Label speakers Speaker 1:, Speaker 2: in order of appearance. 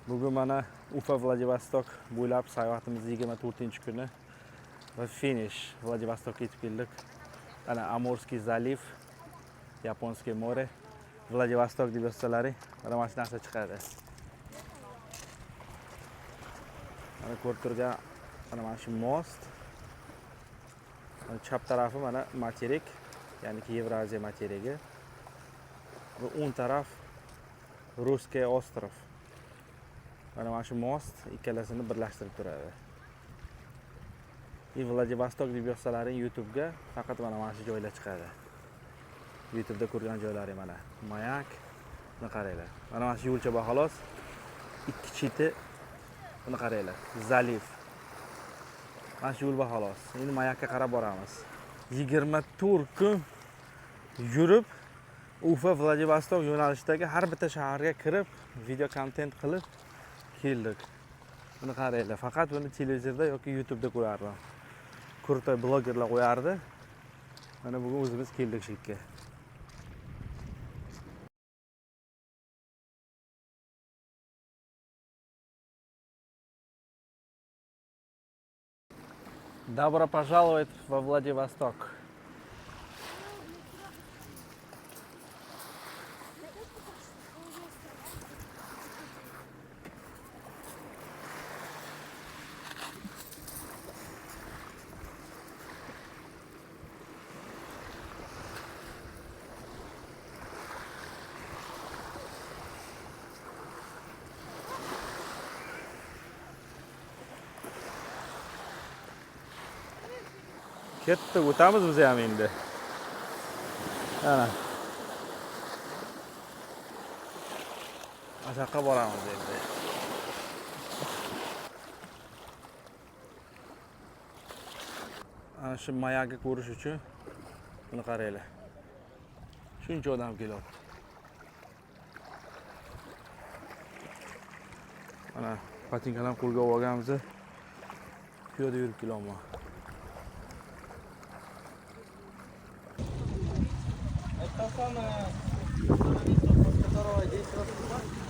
Speaker 1: Bugun mana Ufa Vladivostok bo'ylab sayohatimiz 24-kuni va finish Vladivostokka yetib keldik. Ana Amurskiy zaliv, Yaponskiy more, Vladivostok deb yozsalaring, mana mana shu narsa chiqadi. Mana ko'rib turgan mana shu most. Chap tarafi mana materik, ya'ni Yevroziya materigi. Va o'ng taraf Ruskiy ostrov. Mana shu most ikkalasini birlashtirib turadi. Vladivostok deb yozsalaring YouTube'ga faqat mana shu joylar chiqadi. YouTube'da ko'rgan joylaring mana Mayak, buni qaranglar. Mana shu yo'lcha bor xolos. Ikki cheti buni qaranglar. Zaliv. Mana shu yo'l bor xolos. Endi Mayakka qarab boramiz. 24 kun yurib Ufa Vladivostok yo'nalishidagi har bitta shaharga kirib, video kontent qilib keldik. Buni qaranglar. Faqat buni televizorda yoki YouTube'da ko'rardim. Kurtoy blogerlar qo'yardi. Mana bugun o'zimiz keldik shu yerga. Добро пожаловать во Владивосток. Ketdi, o'tamiz biz ham endi. Ana. Ashaqqa boramiz endi. Ana shu Mayakni ko'rish uchun buni qaranglar. Shuncha odam kelyapti. Mana patinkalarni qo'lga olganmiz. Piyoda yurib kelyapman. Та самая, здесь вот